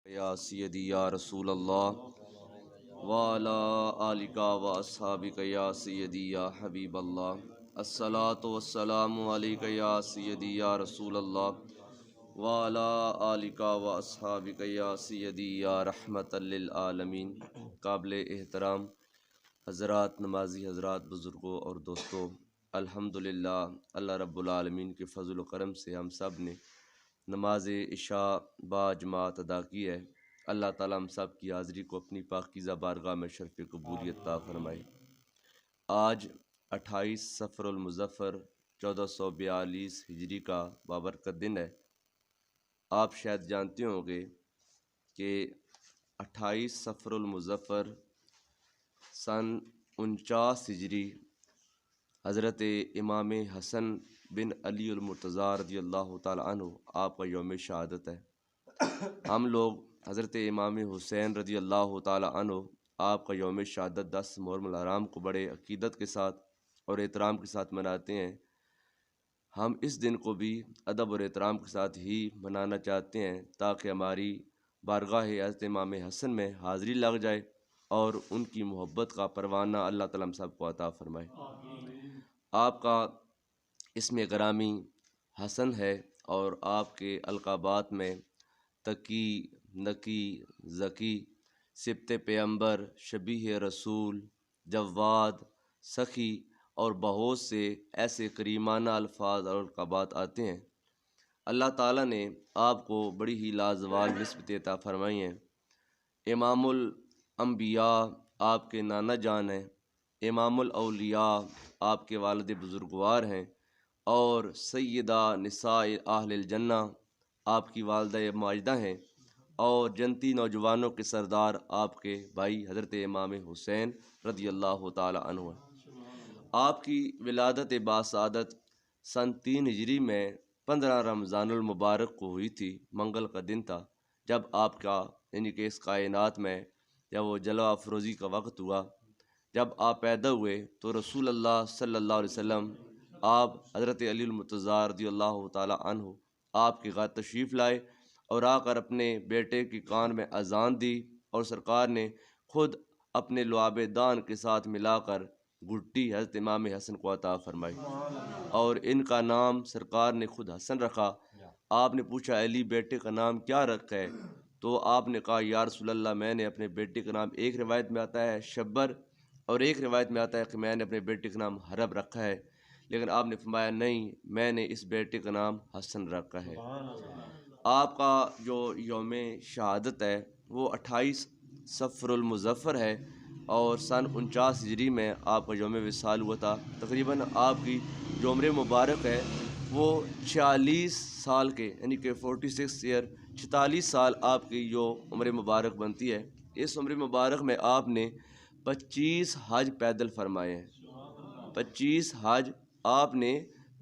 یا سیدی یا رسول اللہ وعلی آلک و اصحابک یا سیدی یا حبیب اللہ الصلاۃ والسلام علیک یا سیدی یا رسول اللہ وعلی آلک و اصحابک یا سیدی یا رحمت للعالمین۔ قابل احترام حضرات، نمازی حضرات، بزرگوں اور دوستوں، الحمدللہ اللہ رب العالمین کے فضل و کرم سے ہم سب نے نماز عشاء با جماعت ادا کی ہے۔ اللہ تعالیٰ ہم سب کی حاضری کو اپنی پاکیزہ بارگاہ میں شرف قبولیت عطا فرمائے۔ آج 28 صفر المظفر 1442 ہجری کا بابرکت دن ہے۔ آپ شاید جانتے ہوں گے کہ 28 صفر المظفر سن 49 ہجری حضرت امام حسن بن علی المرتضیٰ رضی اللہ تعالیٰ عنہ آپ کا یوم شہادت ہے۔ ہم لوگ حضرت امام حسین رضی اللہ تعالیٰ عنہ آپ کا یوم شہادت 10 محرم الحرام کو بڑے عقیدت کے ساتھ اور احترام کے ساتھ مناتے ہیں۔ ہم اس دن کو بھی ادب اور احترام کے ساتھ ہی منانا چاہتے ہیں تاکہ ہماری بارگاہ حضرت امام حسن میں حاضری لگ جائے اور ان کی محبت کا پروانہ اللہ تعالیٰ ہم سب کو عطا فرمائے۔ آپ کا اسم گرامی حسن ہے اور آپ کے القابات میں تقی، نقی، ذکی، سبط پیغمبر، شبیہ رسول، جواد، سخی اور بہت سے ایسے کریمانہ الفاظ اور القابات آتے ہیں۔ اللہ تعالیٰ نے آپ کو بڑی ہی لازوال نسبت عطا فرمائی ہیں۔ امام الانبیاء آپ کے نانا جان ہیں، امام الاولیاء آپ کے والد بزرگوار ہیں، اور سیدہ نساء اہل الجنہ آپ کی والدہ ماجدہ ہیں، اور جنتی نوجوانوں کے سردار آپ کے بھائی حضرت امام حسین رضی اللہ تعالی عنہ ہیں۔ آپ کی ولادت باسعادت سن 3 ہجری میں 15 رمضان المبارک کو ہوئی تھی۔ منگل کا دن تھا جب آپ کا یعنی کہ اس کائنات میں جب وہ جلوہ افروزی کا وقت ہوا۔ جب آپ پیدا ہوئے تو رسول اللہ صلی اللہ علیہ وسلم آپ حضرت علی المرتضیٰ رضی اللہ تعالی عنہ آپ کے گھر تشریف لائے اور آ کر اپنے بیٹے کی کان میں اذان دی، اور سرکار نے خود اپنے لعاب دان کے ساتھ ملا کر گھٹی حضرت امام حسن کو عطا فرمائی، اور ان کا نام سرکار نے خود حسن رکھا۔ آپ نے پوچھا علی بیٹے کا نام کیا رکھا ہے؟ تو آپ نے کہا یا رسول اللہ، میں نے اپنے بیٹے کا نام، ایک روایت میں آتا ہے شبر اور ایک روایت میں آتا ہے کہ میں نے اپنے بیٹے کا نام حرب رکھا ہے، لیکن آپ نے فرمایا نہیں، میں نے اس بیٹے کا نام حسن رکھا ہے۔ آپ کا جو یوم شہادت ہے وہ 28 صفر المظفر ہے، اور سن 49 ہجری میں آپ کا یوم وصال ہوا تھا۔ تقریباً آپ کی جو عمر مبارک ہے وہ 46 سال کے یعنی کہ 46 ایئر 46 سال آپ کی جو عمر مبارک بنتی ہے۔ اس عمر مبارک میں آپ نے 25 حج پیدل فرمائے ہیں۔ 25 حج آپ نے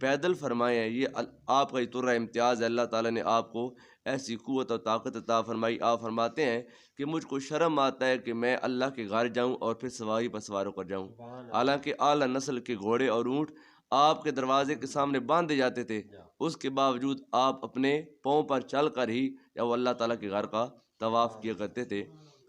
پیدل فرمائے ہیں۔ یہ آپ کا طرہ امتیاز ہے۔ اللہ تعالیٰ نے آپ کو ایسی قوت اور طاقت عطا فرمائی۔ آپ فرماتے ہیں کہ مجھ کو شرم آتا ہے کہ میں اللہ کے گھر جاؤں اور پھر سواری پر سوار ہو کر جاؤں، حالانکہ اعلیٰ نسل کے گھوڑے اور اونٹ آپ کے دروازے کے سامنے باندھے جاتے تھے، اس کے باوجود آپ اپنے پاؤں پر چل کر ہی وہ اللہ تعالیٰ کے گھر کا طواف کیا کرتے تھے۔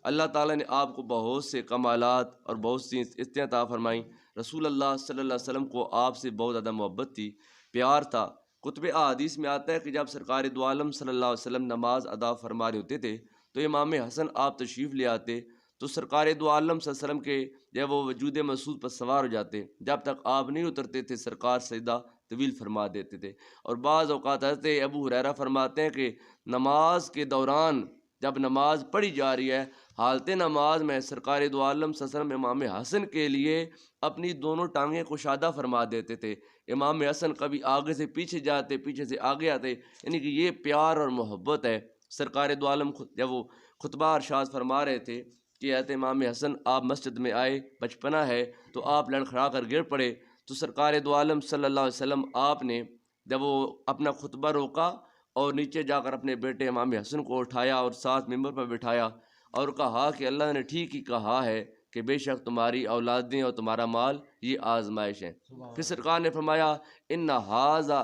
اللہ تعالیٰ نے آپ کو بہت سے کمالات اور بہت سی عطیاں عطا فرمائیں۔ رسول اللہ صلی اللہ علیہ وسلم کو آپ سے بہت زیادہ محبت تھی، پیار تھا۔ کتب احادیث میں آتا ہے کہ جب سرکار دو عالم صلی اللہ علیہ وسلم نماز ادا فرما رہے ہوتے تھے تو امام حسن آپ تشریف لے آتے تو سرکار دو عالم صلی اللہ علیہ وسلم کے جب وہ وجود مسعود پر سوار ہو جاتے، جب تک آپ نہیں اترتے تھے سرکار سجدہ طویل فرما دیتے تھے۔ اور بعض اوقات حضرت ابو ہریرہ فرماتے ہیں کہ نماز کے دوران جب نماز پڑھی جا رہی ہے، حالت نماز میں سرکار دو عالم صلی اللہ علیہ وسلم امام حسن کے لیے اپنی دونوں ٹانگیں کشادہ فرما دیتے تھے۔ امام حسن کبھی آگے سے پیچھے جاتے، پیچھے سے آگے آتے، یعنی کہ یہ پیار اور محبت ہے۔ سرکار دو عالم جب وہ خطبہ ارشاد فرما رہے تھے کہ حضرت امام حسن آپ مسجد میں آئے، بچپنا ہے تو آپ لڑکھڑا کر گر پڑے، تو سرکار دو عالم صلی اللہ علیہ وسلم آپ نے جب وہ اپنا خطبہ روکا اور نیچے جا کر اپنے بیٹے امام حسن کو اٹھایا اور ساتھ ممبر پر بٹھایا اور کہا کہ اللہ نے ٹھیک ہی کہا ہے کہ بے شک تمہاری اولادیں اور تمہارا مال یہ آزمائش ہے۔ پھر سرکار نے فرمایا ان ھذا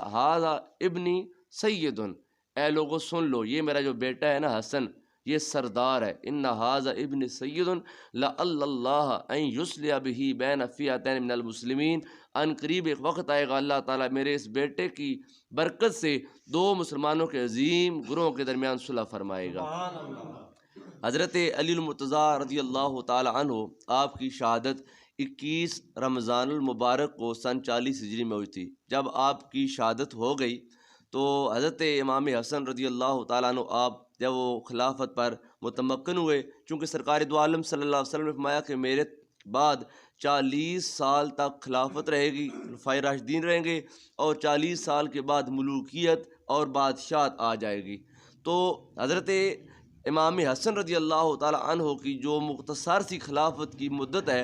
ابنی سید، اے لوگو سن لو، یہ میرا جو بیٹا ہے نا حسن، یہ سردار ہے، ان ھذا ابن سید لعل اللہ ان یصلح بہ بین فئتین من المسلمین، ان قریب ایک وقت آئے گا اللہ تعالیٰ میرے اس بیٹے کی برکت سے دو مسلمانوں کے عظیم گروہوں کے درمیان صلح فرمائے گا۔ حضرت علی المرتضیٰ رضی اللہ تعالی عنہ آپ کی شہادت 21 رمضان المبارک کو سن 40 ہجری میں ہوئی تھی۔ جب آپ کی شہادت ہو گئی تو حضرت امام حسن رضی اللہ تعالیٰ عنہ آپ جب وہ خلافت پر متمکن ہوئے، چونکہ سرکار دو عالم صلی اللہ علیہ وسلم نے فرمایا کہ میرے بعد 40 سال تک خلافت رہے گی، خلفائے راشدین رہیں گے، اور 40 سال کے بعد ملوکیت اور بادشاہت آ جائے گی۔ تو حضرت امام حسن رضی اللہ تعالی عنہ کی جو مختصر سی خلافت کی مدت ہے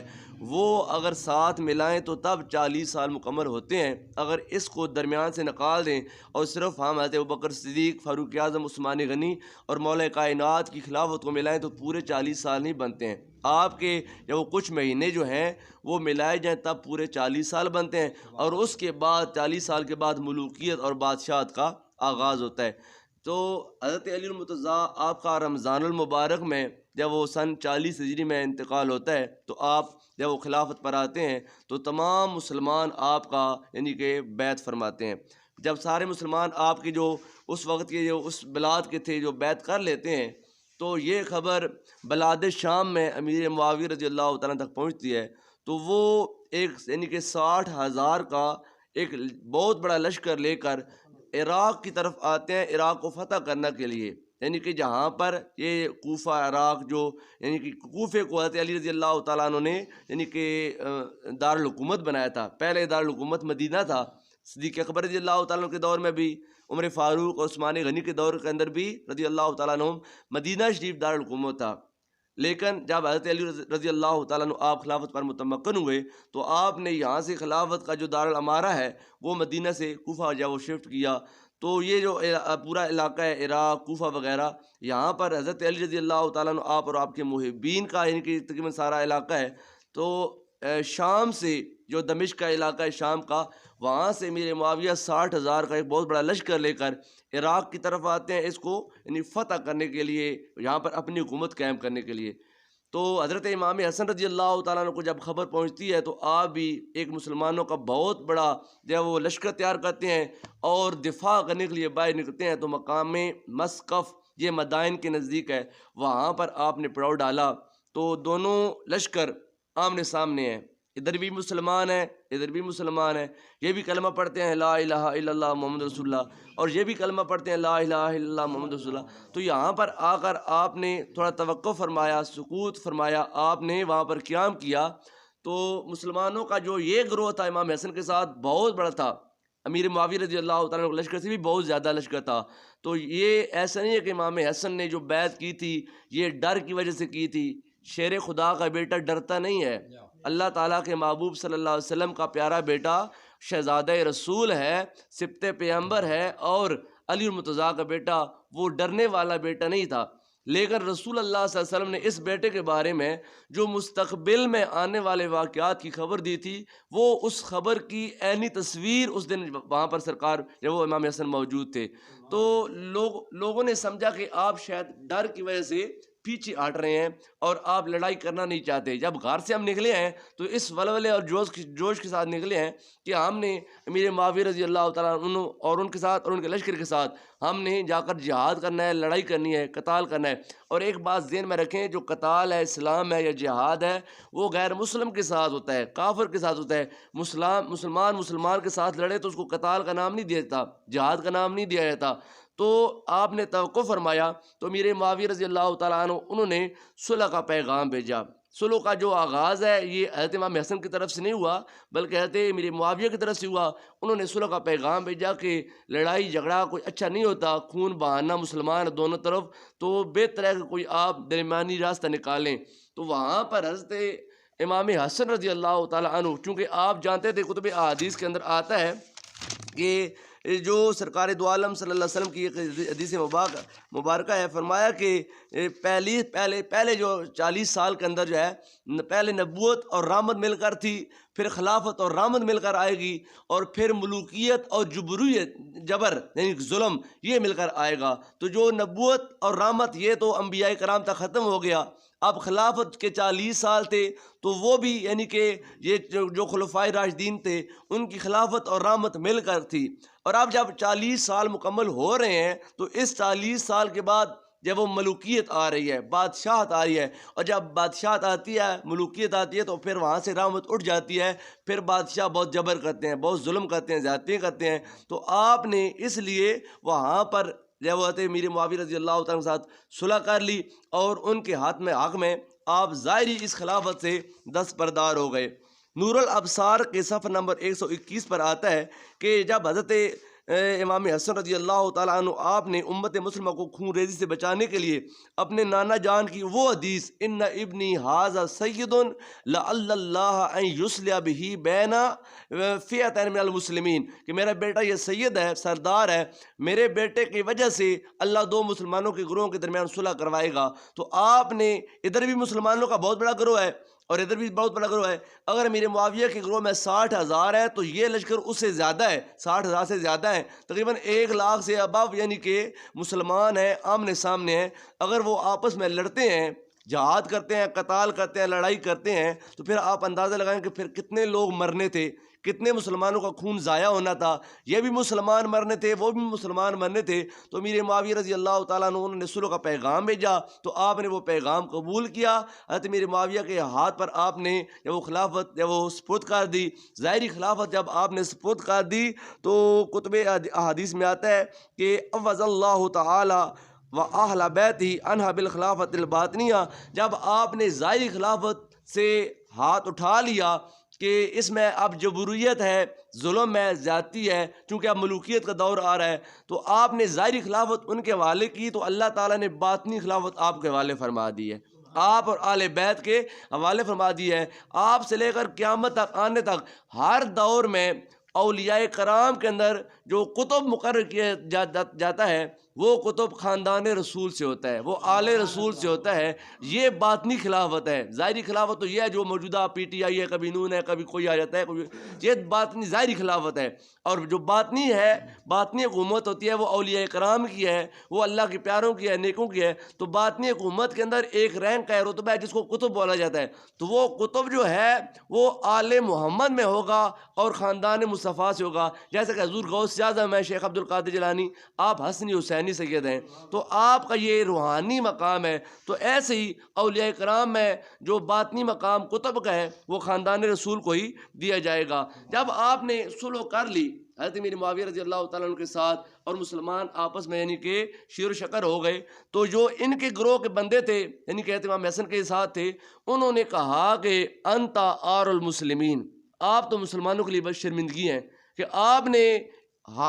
وہ اگر ساتھ ملائیں تو تب 40 سال مکمل ہوتے ہیں۔ اگر اس کو درمیان سے نکال دیں اور صرف ہم حضرت ابوبکر صدیق، فاروق اعظم، عثمان غنی اور مولا کائنات کی خلافت کو ملائیں تو پورے 40 سال نہیں بنتے ہیں۔ آپ کے یا وہ کچھ مہینے جو ہیں وہ ملائے جائیں تب پورے 40 سال بنتے ہیں، اور اس کے بعد 40 سال کے بعد ملوکیت اور بادشاہت کا آغاز ہوتا ہے۔ تو حضرت علی المرتضیٰ آپ کا رمضان المبارک میں جب وہ سن 40 ہجری میں انتقال ہوتا ہے تو آپ جب وہ خلافت پر آتے ہیں تو تمام مسلمان آپ کا یعنی کہ بیعت فرماتے ہیں۔ جب سارے مسلمان آپ کے جو اس وقت کے جو اس بلاد کے تھے جو بیعت کر لیتے ہیں تو یہ خبر بلاد شام میں امیر معاویہ رضی اللہ تعالیٰ تک پہنچتی ہے، تو وہ ایک یعنی کہ 60,000 کا ایک بہت بڑا لشکر لے کر عراق کی طرف آتے ہیں، عراق کو فتح کرنے کے لیے، یعنی کہ جہاں پر یہ کوفہ عراق جو یعنی کہ کوفے کو حضرت علی رضی اللہ تعالیٰ عنہ نے یعنی کہ دارالحکومت بنایا تھا۔ پہلے دارالحکومت مدینہ تھا، صدیق اکبر رضی اللہ تعالیٰ عنہ کے دور میں بھی، عمر فاروق اور عثمان غنی کے دور کے اندر بھی رضی اللہ تعالیٰ عنہ مدینہ شریف دارالحکومت تھا۔ لیکن جب حضرت علی رضی اللہ تعالیٰ عنہ آپ خلافت پر متمکن ہوئے تو آپ نے یہاں سے خلافت کا جو دارالامارہ ہے وہ مدینہ سے کوفہ جب وہ شفٹ کیا، تو یہ جو پورا علاقہ ہے عراق، کوفہ وغیرہ، یہاں پر حضرت علی رضی اللہ تعالیٰ عنہ آپ اور آپ کے محبین کا یعنی کہ تقریباً سارا علاقہ ہے۔ تو شام سے جو دمشق کا علاقہ ہے شام کا، وہاں سے امیر معاویہ 60,000 کا ایک بہت بڑا لشکر لے کر عراق کی طرف آتے ہیں، اس کو یعنی فتح کرنے کے لیے، یہاں پر اپنی حکومت قائم کرنے کے لیے۔ تو حضرت امام حسن رضی اللہ تعالیٰ عنہ کو جب خبر پہنچتی ہے تو آپ بھی ایک مسلمانوں کا بہت بڑا جب وہ لشکر تیار کرتے ہیں اور دفاع کرنے کے لیے باہر نکلتے ہیں، تو مقام مسقف یہ مدائن کے نزدیک ہے، وہاں پر آپ نے پڑاؤ ڈالا۔ تو دونوں لشکر آمنے سامنے ہیں، ادھر بھی مسلمان ہیں ادھر بھی مسلمان ہیں، یہ بھی کلمہ پڑھتے ہیں لا الہ الا اللہ محمد رسول اللہ، اور یہ بھی کلمہ پڑھتے ہیں لا الہ الا اللہ محمد رسول اللہ۔ تو یہاں پر آ کر آپ نے تھوڑا توقف فرمایا، سکوت فرمایا، آپ نے وہاں پر قیام کیا۔ تو مسلمانوں کا جو یہ گروہ تھا امام حسن کے ساتھ بہت بڑا تھا، امیر معاویہ رضی اللہ تعالیٰ عنہ لشکر سے بھی بہت زیادہ لشکر تھا۔ تو یہ ایسا نہیں ہے کہ امام حسن نے جو بیعت کی تھی یہ ڈر کی وجہ سے کی تھی، شیر خدا کا بیٹا ڈرتا نہیں ہے، اللہ تعالیٰ کے محبوب صلی اللہ علیہ وسلم کا پیارا بیٹا شہزادہ رسول ہے، سبط پیغمبر ہے، اور علی المرتضیٰ کا بیٹا وہ ڈرنے والا بیٹا نہیں تھا۔ لیکن رسول اللہ صلی اللہ علیہ وسلم نے اس بیٹے کے بارے میں جو مستقبل میں آنے والے واقعات کی خبر دی تھی، وہ اس خبر کی عینی تصویر اس دن وہاں پر سرکار جب وہ امام حسن موجود تھے، تو لوگوں نے سمجھا کہ آپ شاید ڈر کی وجہ سے پیچھے ہٹ رہے ہیں اور آپ لڑائی کرنا نہیں چاہتے۔ جب غار سے ہم نکلے ہیں تو اس ولولے اور جوش کے ساتھ نکلے ہیں کہ ہم نے امیر معاویہ رضی اللہ تعالیٰ عنہ اور ان کے ساتھ اور ان کے لشکر کے ساتھ ہم نے جا کر جہاد کرنا ہے، لڑائی کرنی ہے، قتال کرنا ہے۔ اور ایک بات ذہن میں رکھیں، جو قتال ہے، اسلام ہے یا جہاد ہے، وہ غیر مسلم کے ساتھ ہوتا ہے، کافر کے ساتھ ہوتا ہے۔ مسلمان کے ساتھ لڑے تو اس کو قتال کا نام نہیں دیا جاتا، جہاد کا نام نہیں دیا جاتا۔ تو آپ نے توقف فرمایا تو امیر معاویہ رضی اللہ تعالیٰ عنہ انہوں نے صلح کا پیغام بھیجا۔ صلح کا جو آغاز ہے یہ حضرت امام حسن کی طرف سے نہیں ہوا بلکہ حضرت امیر معاویہ کی طرف سے ہوا۔ انہوں نے صلح کا پیغام بھیجا کہ لڑائی جھگڑا کوئی اچھا نہیں ہوتا، خون بہانا مسلمان دونوں طرف، تو بہتر ہے کہ کوئی آپ درمیانی راستہ نکالیں۔ تو وہاں پر حضرت امام حسن رضی اللہ تعالیٰ عنہ، چونکہ آپ جانتے تھے کتب احادیث کے اندر آتا ہے کہ جو سرکار دو عالم صلی اللہ علیہ وسلم کی ایک حدیث مبارکہ ہے، فرمایا کہ پہلے جو 40 سال کے اندر جو ہے، پہلے نبوت اور رحمت مل کر تھی، پھر خلافت اور رحمت مل کر آئے گی، اور پھر ملوکیت اور جبر یعنی ظلم یہ مل کر آئے گا۔ تو جو نبوت اور رحمت یہ تو انبیاء کرام تک ختم ہو گیا، اب خلافت کے 40 سال تھے تو وہ بھی یعنی کہ یہ جو خلفائے راشدین تھے ان کی خلافت اور رحمت مل کر تھی۔ اور اب جب 40 سال مکمل ہو رہے ہیں تو اس 40 سال کے بعد جب وہ ملوکیت آ رہی ہے، بادشاہت آ رہی ہے، اور جب بادشاہت آتی ہے، ملوکیت آتی ہے، تو پھر وہاں سے رحمت اٹھ جاتی ہے، پھر بادشاہ بہت جبر کرتے ہیں، بہت ظلم کرتے ہیں، زیادتیاں کرتے ہیں۔ تو آپ نے اس لیے وہاں پر جب وہ امیر معاویہ رضی اللہ تعالیٰ کے ساتھ صلح کر لی، اور ان کے ہاتھ میں حق میں آپ ظاہری اس خلافت سے دستبردار ہو گئے۔ نور الابصار کے صفحہ نمبر 121 پر آتا ہے کہ جب حضرت امام حسن رضی اللہ تعالیٰ عنہ آپ نے امت مسلمہ کو خون ریزی سے بچانے کے لیے اپنے نانا جان کی وہ حدیث ان ابنی ھذا سید لعل اللہ ان یصلح بہ بین فئتین من المسلمین، کہ میرا بیٹا یہ سید ہے، سردار ہے، میرے بیٹے کی وجہ سے اللہ دو مسلمانوں کے گروہوں کے درمیان صلح کروائے گا۔ تو آپ نے ادھر بھی مسلمانوں کا بہت بڑا گروہ ہے اور ادھر بھی بہت بڑا گروہ ہے، اگر میرے معاویہ کے گروہ میں 60,000 ہے تو یہ لشکر اس سے زیادہ ہے، 60,000 سے زیادہ ہیں، تقریباً 1 لاکھ سے ابو یعنی کہ مسلمان ہیں، آمنے سامنے ہیں۔ اگر وہ آپس میں لڑتے ہیں، جہاد کرتے ہیں، قتال کرتے ہیں، لڑائی کرتے ہیں، تو پھر آپ اندازہ لگائیں کہ پھر کتنے لوگ مرنے تھے، کتنے مسلمانوں کا خون ضائع ہونا تھا، یہ بھی مسلمان مرنے تھے، وہ بھی مسلمان مرنے تھے۔ تو امیر معاویہ رضی اللہ تعالیٰ عنہ انہوں نے صلح کا پیغام بھیجا، تو آپ نے وہ پیغام قبول کیا۔ حضرت امیر معاویہ کے ہاتھ پر آپ نے جب وہ خلافت جب وہ سپرد کر دی، ظاہری خلافت جب آپ نے سپرد کر دی، تو کتب احادیث میں آتا ہے کہ عوض اللہ تعالی وَأَهْلَ بَيْتِهِ عَنْهَا بِالْخِلَافَةِ الْبَاطِنِيَّةِ، جب آپ نے ظاہری خلافت سے ہاتھ اٹھا لیا کہ اس میں اب جبروریت ہے، ظلم ہے، زیادتی ہے، چونکہ اب ملوکیت کا دور آ رہا ہے، تو آپ نے ظاہری خلافت ان کے حوالے کی، تو اللہ تعالیٰ نے باطنی خلافت آپ کے حوالے فرما دی ہے، آپ اور آل بیت کے حوالے فرما دی ہے۔ آپ سے لے کر قیامت تک آنے تک ہر دور میں اولیاء کرام کے اندر جو کتب مقرر کیا جاتا ہے وہ کتب خاندان رسول سے ہوتا ہے، وہ آل رسول سے ہوتا ہے۔ یہ باطنی خلافت ہے۔ ظاہری خلافت تو یہ ہے جو موجودہ پی ٹی آئی ہے، کبھی نون ہے، کبھی کوئی آ جاتا ہے، یہ باطنی ظاہری خلافت ہے۔ اور جو باطنی ہے، باطنی حکومت ہوتی ہے، وہ اولیاء کرام کی ہے، وہ اللہ کے پیاروں کی ہے، نیکوں کی ہے۔ تو باطنی حکومت کے اندر ایک رینک ہے، رتبہ ہے، جس کو کتب بولا جاتا ہے۔ تو وہ کتب جو ہے وہ آل محمد میں ہوگا اور خاندان مصطفیٰ سے ہوگا، جیسے کہ حضور غوث اعظم ہے، شیخ عبد القادر جیلانی، آپ حسنی حسینی سید ہیں، تو آپ کا یہ روحانی مقام ہے۔ تو ایسے ہی اولیاء کرام میں جو باطنی مقام کتب کا ہے وہ خاندان رسول کو ہی دیا جائے گا۔ جب آپ نے صلح کر لی حضرت امیر معاویہ رضی اللہ تعالیٰ عنہ کے ساتھ، اور مسلمان آپس میں یعنی کہ شیر و شکر ہو گئے، تو جو ان کے گروہ کے بندے تھے یعنی کہ امام حسن کے ساتھ تھے، انہوں نے کہا کہ انتا آر المسلمین، آپ تو مسلمانوں کے لیے بس شرمندگی ہیں کہ آپ نے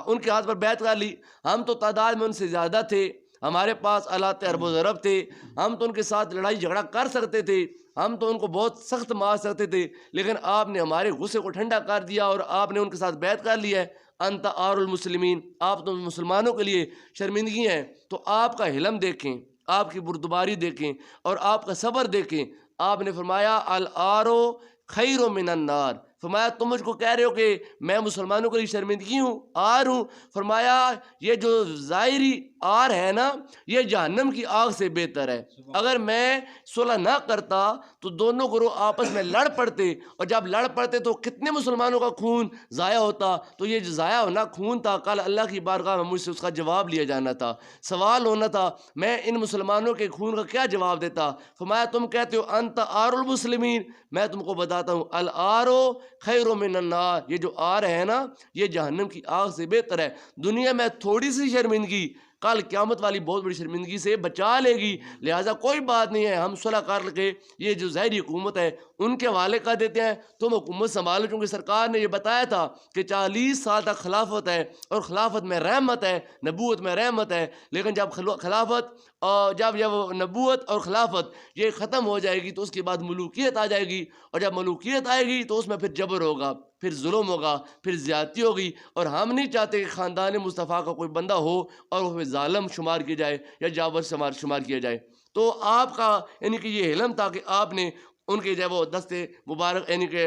ان کے ہاتھ پر بیعت کر لی۔ ہم تو تعداد میں ان سے زیادہ تھے، ہمارے پاس آلات ارب و ضرب تھے، ہم تو ان کے ساتھ لڑائی جھگڑا کر سکتے تھے، ہم تو ان کو بہت سخت مار سکتے تھے، لیکن آپ نے ہمارے غصے کو ٹھنڈا کر دیا اور آپ نے ان کے ساتھ بیعت کر لی ہے۔ انت آر المسلمین، آپ تو مسلمانوں کے لیے شرمندگی ہیں۔ تو آپ کا حلم دیکھیں، آپ کی بردباری دیکھیں اور آپ کا صبر دیکھیں۔ آپ نے فرمایا الآرو خیر من النار، فرمایا تم مجھ کو کہہ رہے ہو کہ میں مسلمانوں کے لیے شرمندگی ہوں، آر ہوں، فرمایا یہ جو ظاہری آر ہے نا یہ جہنم کی آگ سے بہتر ہے۔ اگر میں صلح نہ کرتا تو دونوں گروہ آپس میں لڑ پڑتے، اور جب لڑ پڑتے تو کتنے مسلمانوں کا خون ضائع ہوتا۔ تو یہ جو ضائع ہونا خون تھا، کل اللہ کی بارگاہ میں مجھ سے اس کا جواب لیا جانا تھا، سوال ہونا تھا، میں ان مسلمانوں کے خون کا کیا جواب دیتا۔ فرمایا تم کہتے ہو انت آر المسلمین، میں تم کو بتاتا ہوں الآرو خیر من النار، یہ جو آر ہے نا یہ جہنم کی آگ سے بہتر ہے۔ دنیا میں تھوڑی سی شرمندگی کل قیامت والی بہت بڑی شرمندگی سے بچا لے گی۔ لہٰذا کوئی بات نہیں ہے، ہم صلح کر کے یہ جو ظاہری حکومت ہے ان کے حوالے کر دیتے ہیں، تم حکومت سنبھالو، چونکہ سرکار نے یہ بتایا تھا کہ 40 سال تک خلافت ہے، اور خلافت میں رحمت ہے، نبوت میں رحمت ہے، لیکن جب خلافت اور جب نبوت اور خلافت یہ ختم ہو جائے گی تو اس کے بعد ملوکیت آ جائے گی، اور جب ملوکیت آئے گی تو اس میں پھر جبر ہوگا، پھر ظلم ہوگا، پھر زیادتی ہوگی، اور ہم نہیں چاہتے کہ خاندان مصطفیٰ کا کوئی بندہ ہو اور وہ ظالم شمار کیا جائے یا جابر شمار کیا جائے۔ تو آپ کا یعنی کہ یہ علم تھا کہ آپ نے ان کے جو وہ دستے مبارک یعنی کہ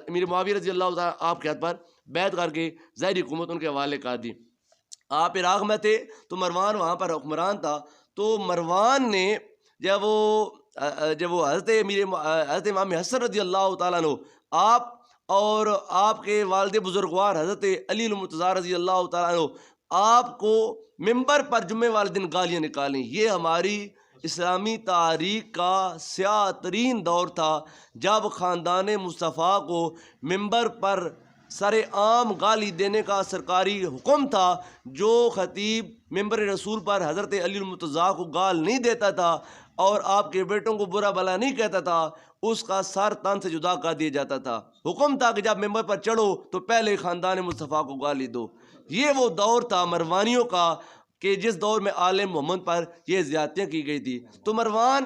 امیر معاویہ رضی اللہ تعالیٰ آپ کے ہاتھ پر بیعت کر کے ظاہری حکومت ان کے حوالے کر دی۔ آپ عراق میں تھے تو مروان وہاں پر حکمران تھا، تو مروان نے جب وہ حضرت امام حسن رضی اللہ تعالیٰ عنہ آپ اور آپ کے والد بزرگوار حضرت علی المرتضیٰ رضی اللہ تعالیٰ عنہ آپ کو ممبر پر جمعے والے دن گالیاں نکالیں۔ یہ ہماری اسلامی تاریخ کا سیاہ ترین دور تھا جب خاندان مصطفیٰ کو ممبر پر سر عام گالی دینے کا سرکاری حکم تھا۔ جو خطیب ممبر رسول پر حضرت علی المرتضیٰ کو گال نہیں دیتا تھا اور آپ کے بیٹوں کو برا بھلا نہیں کہتا تھا، اس کا سر تن سے جدا کر دیا جاتا تھا۔ حکم تھا کہ جب ممبر پر چڑھو تو پہلے خاندان مصطفیٰ کو گالی دو۔ یہ وہ دور تھا مروانیوں کا کہ جس دور میں آل محمد پر یہ زیادتیاں کی گئی تھی۔ تو مروان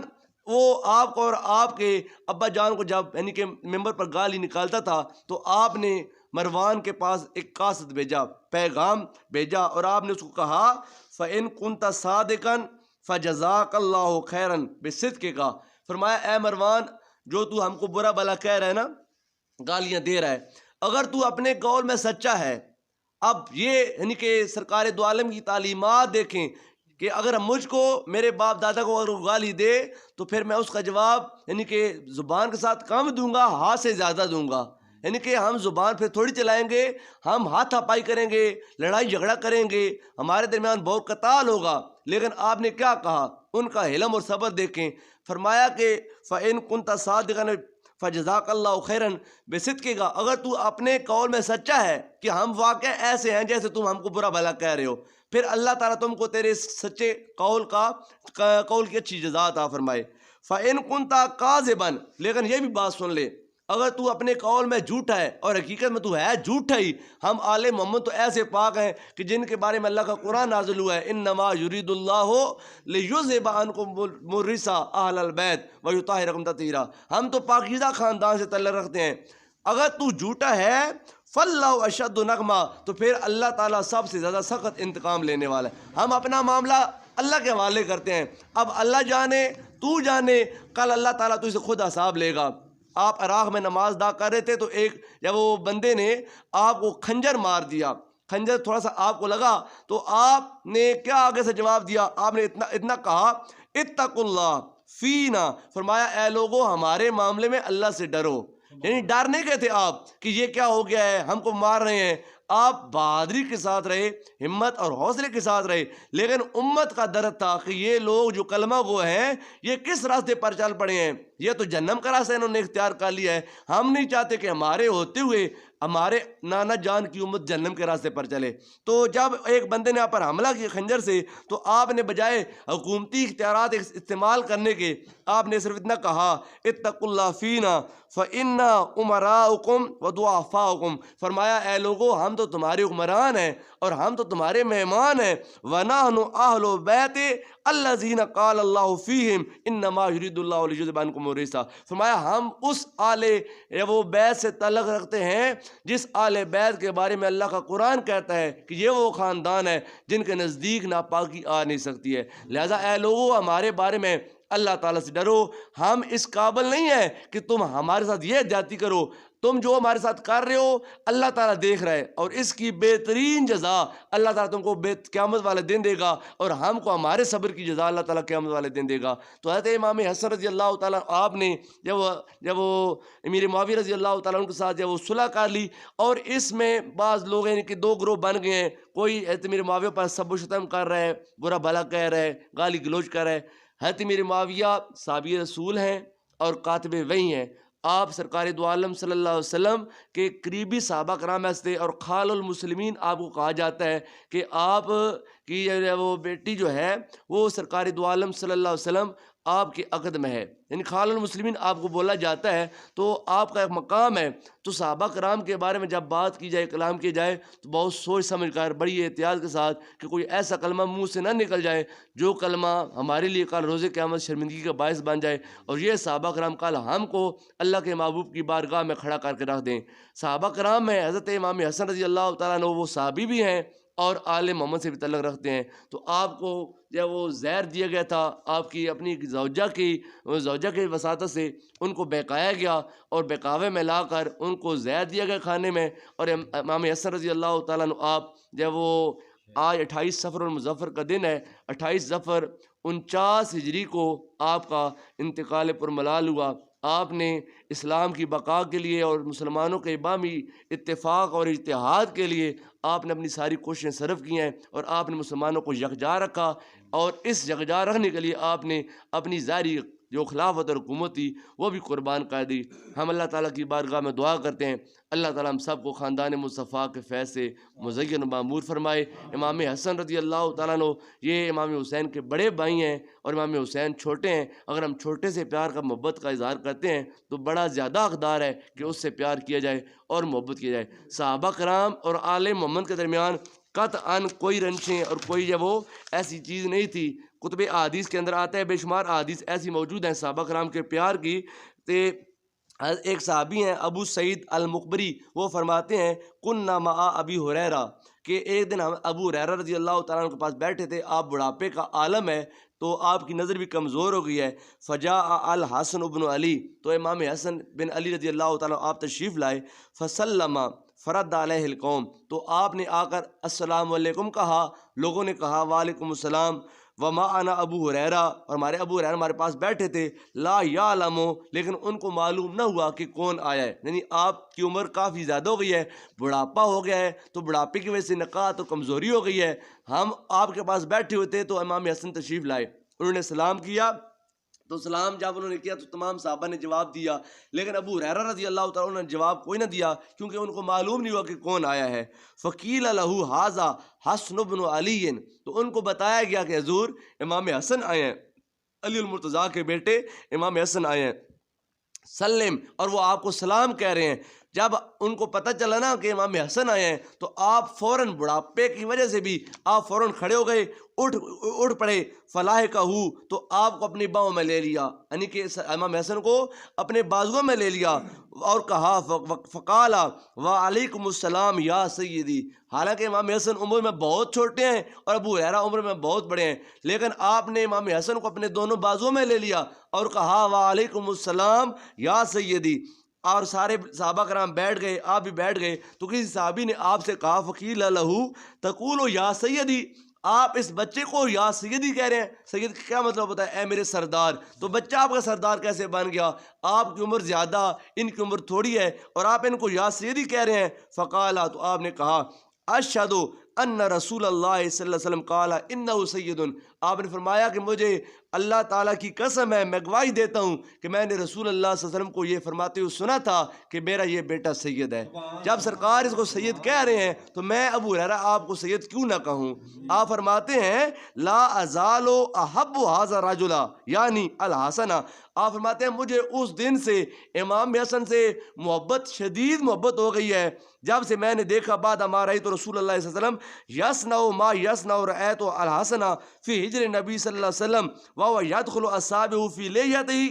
وہ آپ کو اور آپ کے ابا جان کو جب یعنی کہ ممبر پر گالی نکالتا تھا تو آپ نے مروان کے پاس ایک قاصد بھیجا، پیغام بھیجا، اور آپ نے اس کو کہا فَإِن كُنْتَ صَادِقًا فَجَزَاكَ اللَّهُ خَيْرًا بِصِدْقِكَ۔ فرمایا اے مروان، جو تو ہم کو برا بھلا کہہ رہا ہے نا، گالیاں دے رہا ہے، اگر تو اپنے قول میں سچا ہے، اب یہ یعنی کہ سرکار دو عالم کی تعلیمات دیکھیں کہ اگر مجھ کو میرے باپ دادا کو اگر گالی دے تو پھر میں اس کا جواب یعنی کہ زبان کے ساتھ کم دوں گا، ہاتھ سے زیادہ دوں گا۔ یعنی کہ ہم زبان پہ تھوڑی چلائیں گے، ہم ہاتھ ہپائی کریں گے، لڑائی جھگڑا کریں گے، ہمارے درمیان بہت قتال ہوگا۔ لیکن آپ نے کیا کہا، ان کا حلم اور صبر دیکھیں۔ فرمایا کہ فَإِن كُنْتَ صَادِقًا فَجَزَاكَ اللَّهُ خَيْرًا بِصِدْقِكَ، اگر تو اپنے قول میں سچا ہے کہ ہم واقع ایسے ہیں جیسے تم ہم کو برا بھلا کہہ رہے ہو، پھر اللہ تعالیٰ تم کو تیرے سچے قول کی اچھی جزا عطا فرمائے۔ فَإِن كُنْتَ كَاذِبًا، لیکن یہ بھی بات سن لے، اگر تو اپنے قول میں جھوٹا ہے اور حقیقت میں تو ہے جھوٹا ہی، ہم آل محمد تو ایسے پاک ہیں کہ جن کے بارے میں اللہ کا قرآن نازل ہوا ہے انما یرید اللہ لیذھب عنکم الرجس اہل البیت ویطہرکم تطہیرا، ہم تو پاکیزہ خاندان سے تعلق رکھتے ہیں۔ اگر تو جھوٹا ہے فاللہ اشد نقما، تو پھر اللہ تعالیٰ سب سے زیادہ سخت انتقام لینے والا ہے۔ ہم اپنا معاملہ اللہ کے حوالے کرتے ہیں، اب اللہ جانے تو جانے، کل اللہ تعالیٰ تو اسے خود حساب لے گا۔ آپ عراق میں نماز ادا کر رہے تھے تو ایک جب وہ بندے نے آپ کو کھنجر مار دیا، کھنجر تھوڑا سا آپ کو لگا تو آپ نے کیا آگے سے جواب دیا، آپ نے اتنا کہا اتقوا اللہ فینا، فرمایا اے لوگو ہمارے معاملے میں اللہ سے ڈرو۔ یعنی ڈر نہیں گئے تھے آپ کہ یہ کیا ہو گیا ہے، ہم کو مار رہے ہیں، آپ بہادری کے ساتھ رہے، ہمت اور حوصلے کے ساتھ رہے۔ لیکن امت کا درد تھا کہ یہ لوگ جو کلمہ گو ہیں یہ کس راستے پر چل پڑے ہیں، یہ تو جہنم کا راستہ انہوں نے اختیار کر لیا ہے۔ ہم نہیں چاہتے کہ ہمارے ہوتے ہوئے ہمارے نانا جان کی امت جہنم کے راستے پر چلے۔ تو جب ایک بندے نے آپ پر حملہ کیا خنجر سے، تو آپ نے بجائے حکومتی اختیارات استعمال کرنے کے آپ نے صرف اتنا کہا اتقوا اللہ فینا فإنا امراؤکم وضعفاؤکم، فرمایا اے لوگو ہم تو تمہارے حکمران ہیں اور ہم تو تمہارے مہمان ہیں، وَنَحْنُ أَهْلُ بَيْتِ الَّذِينَ قَالَ اللَّهُ فِيهِمْ إِنَّمَا يُرِيدُ اللَّهُ لِيُذْهِبَ عَنْكُمُ الرِّجْسَ، فرمایا ہم اس آل بیت سے تعلق رکھتے ہیں جس آل بیت کے بارے میں اللہ کا قرآن کہتا ہے کہ یہ وہ خاندان ہے جن کے نزدیک ناپاکی آ نہیں سکتی ہے۔ لہذا اے لوگو ہمارے بارے میں اللہ تعالیٰ سے ڈرو، ہم اس قابل نہیں ہیں کہ تم ہمارے ساتھ یہ زیادتی کرو، تم جو ہمارے ساتھ کر رہے ہو اللہ تعالیٰ دیکھ رہا ہے، اور اس کی بہترین جزا اللہ تعالیٰ تم کو قیامت والے دن دے گا، اور ہم کو ہمارے صبر کی جزا اللہ تعالیٰ قیامت والے دن دے گا۔ تو حضرت امام حسن رضی اللہ تعالیٰ آپ نے جب وہ امیر معاویہ رضی اللہ تعالیٰ ان کے ساتھ جب وہ صلح کر لی، اور اس میں بعض لوگ ہیں کہ دو گروہ بن گئے ہیں، کوئی حضرت امیر معاویہ پر سب و شتم کر رہا ہے، برا بھلا کہہ رہا ہے، گالی گلوچ کر رہا ہے۔ حضرت امیر معاویہ صحابی رسول ہیں اور کاتب وحی ہیں، آپ سرکار دو عالم صلی اللہ علیہ وسلم کے قریبی صحابہ کرام میں سے، اور خال المسلمین آپ کو کہا جاتا ہے کہ آپ کی وہ بیٹی جو ہے وہ سرکار دو عالم صلی اللہ علیہ وسلم آپ کے عقد میں ہے، یعنی خال المسلمین آپ کو بولا جاتا ہے تو آپ کا ایک مقام ہے۔ تو صحابہ کرام کے بارے میں جب بات کی جائے، کلام کی جائے، تو بہت سوچ سمجھ کر بڑی احتیاط کے ساتھ کہ کوئی ایسا کلمہ منہ سے نہ نکل جائے جو کلمہ ہمارے لیے کل روز قیامت شرمندگی کا باعث بن جائے، اور یہ صحابہ کرام کل ہم کو اللہ کے محبوب کی بارگاہ میں کھڑا کر کے رکھ دیں۔ صحابہ کرام میں حضرت امام حسن رضی اللہ تعالیٰ عنہ وہ صحابی بھی ہیں اور آل محمد سے بھی تعلق رکھتے ہیں۔ تو آپ کو جب وہ زہر دیا گیا تھا آپ کی اپنی زوجہ کی وساطت سے، ان کو بہکایا گیا اور بہکاوے میں لا کر ان کو زہر دیا گیا کھانے میں، اور امام حسن رضی اللہ تعالیٰ عنہ آپ جب وہ آج 28 صفر المظفر کا دن ہے، 28 ظفر 49 ہجری کو آپ کا انتقال پر ملال ہوا۔ آپ نے اسلام کی بقا کے لیے اور مسلمانوں کے باہمی اتفاق اور اتحاد کے لیے آپ نے اپنی ساری کوششیں صرف کی ہیں، اور آپ نے مسلمانوں کو یکجا رکھا، اور اس یکجا رکھنے کے لیے آپ نے اپنی ظاہری جو خلافت اور حکومت تھی وہ بھی قربان کر دی۔ ہم اللہ تعالیٰ کی بارگاہ میں دعا کرتے ہیں اللہ تعالیٰ ہم سب کو خاندان مصطفیٰ کے فیض سے مزین و معمور فرمائے۔ امام حسن رضی اللہ تعالیٰ عنہ یہ امام حسین کے بڑے بھائی ہیں، اور امام حسین چھوٹے ہیں۔ اگر ہم چھوٹے سے پیار کا محبت کا اظہار کرتے ہیں تو بڑا زیادہ حقدار ہے کہ اس سے پیار کیا جائے اور محبت کی جائے۔ صحابہ کرام اور آل محمد کے درمیان قطعاً کوئی رنشیں اور کوئی وہ ایسی چیز نہیں تھی۔ کتب احادیث کے اندر آتا ہے، بے شمار احادیث ایسی موجود ہیں صحابہ کرام کے پیار کی۔ ایک صحابی ہیں ابو سعید المقبری، وہ فرماتے ہیں کننا مع ابی ہریرہ، کہ ایک دن ہم ابو ہریرہ رضی اللہ تعالیٰ عنہ کے پاس بیٹھے تھے، آپ بڑھاپے کا عالم ہے تو آپ کی نظر بھی کمزور ہو گئی ہے۔ فجاء الحسن بن علی، تو امام حسن بن علی رضی اللہ تعالیٰ آپ تشریف لائے۔ فسلم فرد علیہ القوم، تو آپ نے آ کر السلام علیکم کہا، لوگوں نے کہا وعلیکم السلام۔ وما انا ابو ہریرہ، اور ہمارے ابو ہریرہ ہمارے پاس بیٹھے تھے، لا یعلم، لیکن ان کو معلوم نہ ہوا کہ کون آیا ہے، یعنی آپ کی عمر کافی زیادہ ہو گئی ہے، بڑھاپا ہو گیا ہے، تو بڑھاپے کی وجہ سے نقاہت اور کمزوری ہو گئی ہے۔ ہم آپ کے پاس بیٹھے ہوئے تھے تو امام حسن تشریف لائے، انہوں نے سلام کیا، تو سلام جب انہوں نے کیا تو تمام صحابہ نے جواب دیا، لیکن ابو ہریرہ رضی اللہ تعالیٰ عنہ نے جواب کوئی نہ دیا کیونکہ ان کو معلوم نہیں ہوا کہ کون آیا ہے۔ فقیل لہ ھذا حسن بن علی، تو ان کو بتایا گیا کہ حضور امام حسن آئے ہیں، علی المرتضیٰ کے بیٹے امام حسن آئے ہیں، سلم، اور وہ آپ کو سلام کہہ رہے ہیں۔ جب ان کو پتہ چلا نا کہ امام حسن آئے ہیں تو آپ فوراً بڑھاپے کی وجہ سے بھی آپ فوراً کھڑے ہو گئے، اٹھ پڑے، فلاح کا تو آپ کو اپنی باہوں میں لے لیا، یعنی کہ امام حسن کو اپنے بازوؤں میں لے لیا، اور کہا فقال وعلیکم السلام یا سیدی، حالانکہ امام حسن عمر میں بہت چھوٹے ہیں اور ابو ہریرہ عمر میں بہت بڑے ہیں، لیکن آپ نے امام حسن کو اپنے دونوں بازوؤں میں لے لیا اور کہا وعلیکم السلام یا سیدی، اور سارے صحابہ کرام بیٹھ گئے، آپ بھی بیٹھ گئے۔ تو کسی صحابی نے آپ سے کہا فقیل لہ تقول یا سیدی، آپ اس بچے کو یا سیدی کہہ رہے ہیں، سید کا کیا مطلب ہوتا ہے؟ اے میرے سردار، تو بچہ آپ کا سردار کیسے بن گیا؟ آپ کی عمر زیادہ، ان کی عمر تھوڑی ہے، اور آپ ان کو یا سیدی کہہ رہے ہیں۔ فقالا، تو آپ نے کہا اشہد ان رسول اللہ صلی اللہ علیہ وسلم قال انہ سید، آپ نے فرمایا کہ مجھے اللہ تعالیٰ کی قسم ہے، میں گواہی دیتا ہوں کہ میں نے رسول اللہ صلی اللہ علیہ وسلم کو یہ فرماتے ہوئے سنا تھا کہ میرا یہ بیٹا سید ہے۔ جب سرکار اس کو سید کہہ رہے ہیں تو میں ابو ہریرہ آپ کو سید کیوں نہ کہوں؟ آپ فرماتے ہیں لا ازال احب ھذا الرجل، یعنی الحسن، آپ فرماتے ہیں مجھے اس دن سے امام حسن سے محبت، شدید محبت ہو گئی ہے جب سے میں نے دیکھا بعد ما رأیت رسول اللہ صلی اللہ علیہ وسلم یصنع ما یصنع، رأیت الحسن فی حجر نبی صلی اللہ علیہ وسلم وهو يدخل اصابعه في لحيته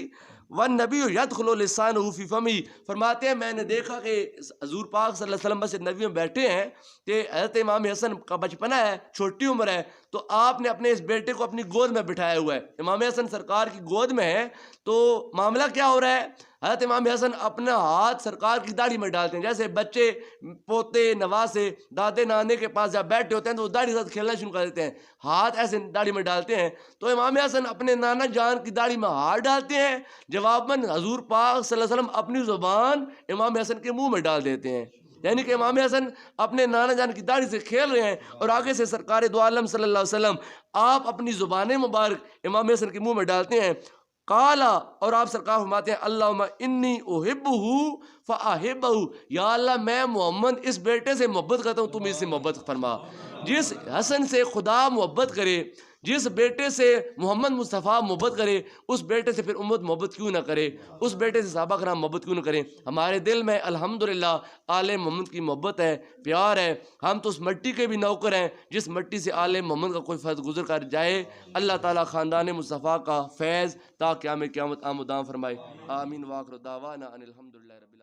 والنبی يدخل لسانه في فمه، فرماتے ہیں میں نے دیکھا کہ حضور پاک صلی اللہ علیہ وسلم مسجد نبی میں بیٹھے ہیں کہ حضرت امام حسن کا بچپنا ہے، چھوٹی عمر ہے، تو آپ نے اپنے اس بیٹے کو اپنی گود میں بٹھایا ہوا ہے، امام حسن سرکار کی گود میں ہے، تو معاملہ کیا ہو رہا ہے؟ حضرت امام حسن اپنا ہاتھ سرکار کی داڑھی میں ڈالتے ہیں، جیسے بچے پوتے نواسے دادے نانے کے پاس جب بیٹھے ہوتے ہیں تو وہ داڑھی کے ساتھ کھیلنا شروع کر دیتے ہیں، ہاتھ ایسے داڑھی میں ڈالتے ہیں، تو امام حسن اپنے نانا جان کی داڑھی میں ہاتھ ڈالتے ہیں، جواباً حضور پاک صلی اللہ علیہ وسلم اپنی زبان امام حسن کے منہ میں ڈال دیتے ہیں، یعنی کہ امام حسن اپنے نانا جان کی داڑھی سے کھیل رہے ہیں اور آگے سے سرکار دو عالم صلی اللہ علیہ وسلم آپ اپنی زبان مبارک امام حسن کے منہ میں ڈالتے ہیں۔ قالا، اور آپ سرکار فرماتے ہیں اللہم انی احبہ فاحبہ، یا اللہ میں محمد اس بیٹے سے محبت کرتا ہوں، تم اس سے محبت فرما۔ جس حسن سے خدا محبت کرے، جس بیٹے سے محمد مصطفیٰ محبت کرے اس بیٹے سے پھر امت محبت کیوں نہ کرے، اس بیٹے سے صحابہ کرام محبت کیوں نہ کریں؟ ہمارے دل میں الحمدللہ آل محمد کی محبت ہے، پیار ہے۔ ہم تو اس مٹی کے بھی نوکر ہیں جس مٹی سے آل محمد کا کوئی فرد گزر کر جائے، اللہ تعالیٰ خاندان مصطفیٰ کا فیض تا قیام قیامت آمدان فرمائے، آمین۔ وآخر دعوانا ان الحمدللہ رب